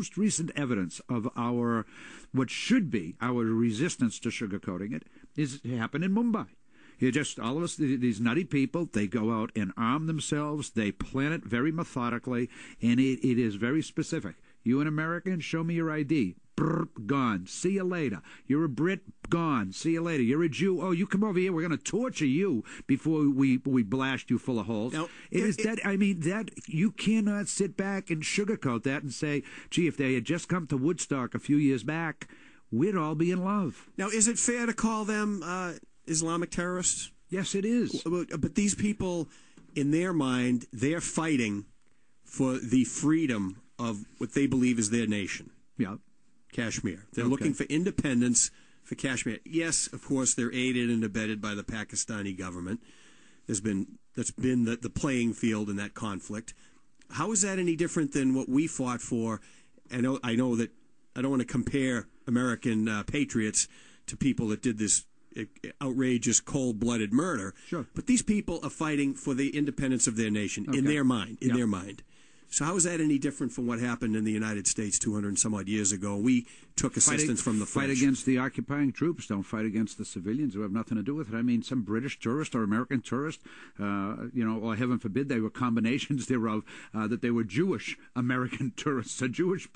most recent evidence of what should be our resistance to sugarcoating it happened in Mumbai. You just, all of us, these nutty people, they go out and arm themselves. They plan it very methodically, and it is very specific. You an American? Show me your ID. Brr, gone. See you later. You're a Brit? Gone. See you later. You're a Jew? Oh, you come over here. We're going to torture you before we blast you full of holes. Now, that you cannot sit back and sugarcoat that and say, gee, if they had just come to Woodstock a few years back, we'd all be in love. Now, is it fair to call them Islamic terrorists? Yes, it is. But these people, in their mind, they're fighting for the freedom of what they believe is their nation. Yeah. Kashmir. They're looking for independence for Kashmir. Yes, of course, they're aided and abetted by the Pakistani government. That's been the playing field in that conflict. How is that any different than what we fought for? I know that I don't want to compare American patriots to people that did this outrageous, cold-blooded murder. Sure. But these people are fighting for the independence of their nation in their mind. Their mind. So how is that any different from what happened in the United States 200 and some odd years ago? We took assistance from the French. Fight against the occupying troops. Don't fight against the civilians who have nothing to do with it. I mean, some British tourist or American tourist, or heaven forbid they were combinations thereof, that they were Jewish American tourists, or Jewish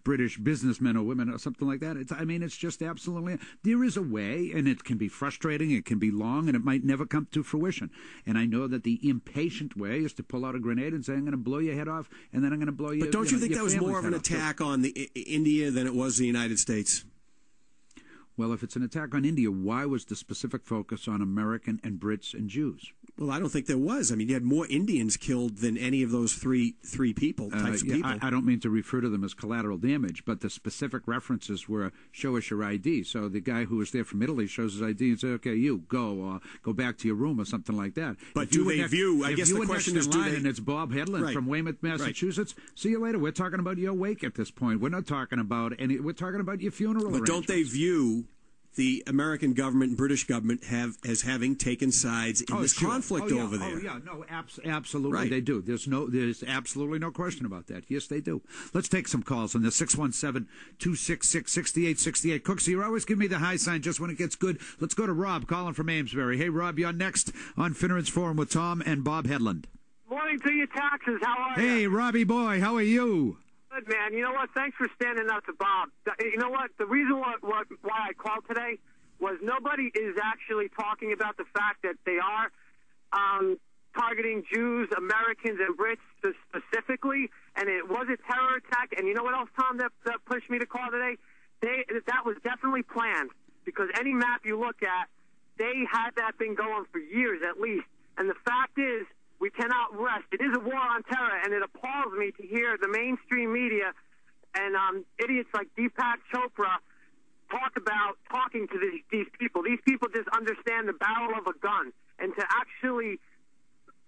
British businessmen or women or something like that. It's just absolutely... There is a way, and it can be frustrating, it can be long, and it might never come to fruition. And I know that the impatient way is to pull out a grenade and say, I'm going to blow your head off, and then I'm going to blow you. But don't you think that was more of an attack on India than it was the United States? Well, if it's an attack on India, why was the specific focus on American and Brits and Jews? Well, I don't think there was. I mean, you had more Indians killed than any of those three people, types of people. I don't mean to refer to them as collateral damage, but the specific references were, show us your ID. So the guy who was there from Italy shows his ID and says, okay, you, go back to your room or something like that. But do they view, I guess the question is, do they... And it's Bob Hedlund from Weymouth, Massachusetts. Right. See you later. We're talking about your wake at this point. We're not talking about we're talking about your funeral arrangements. But don't they view the American government and British government as having taken sides in this conflict over there? Oh, yeah. No, absolutely right. They do. There's absolutely no question about that. Yes, they do. Let's take some calls on the 617-266-6868. Cooksey, you're always giving me the high sign just when it gets good. Let's go to Rob calling from Amesbury. Hey, Rob, you're next on Finneran's Forum with Tom and Bob Hedlund. Morning to you, Taxes. How are you? Hey, Robbie boy, how are you? Good, man. You know what? Thanks for standing up to Bob. You know what? The reason why I called today was nobody is actually talking about the fact that they are targeting Jews, Americans, and Brits specifically, and it was a terror attack. And you know what else, Tom, that pushed me to call today? That was definitely planned, because any map you look at, they had that thing going for years at least. And the fact is, we cannot rest. It is a war on terror, and it appalls me to hear the mainstream media and idiots like Deepak Chopra talking to these people. These people just understand the barrel of a gun, and to actually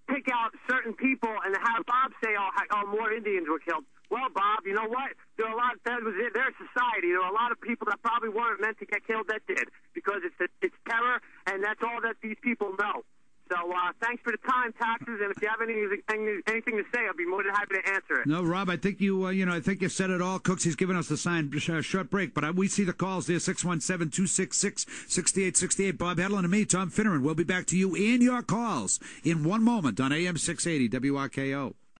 pick out certain people and have Bob say, oh, more Indians were killed. Well, Bob, you know what? There are a lot. That was their society. There were a lot of people that probably weren't meant to get killed that did, because it's terror, and that's all that these people know. So thanks for the time, Taxes, and if you have anything to say, I'll be more than happy to answer it. No, Rob, I think I think you said it all. Cooksey's giving us the sign. Short break, but we see the calls there. 617-266-6868. Bob Hedlund and me, Tom Finneran. We'll be back to you and your calls in one moment on AM 680 WRKO.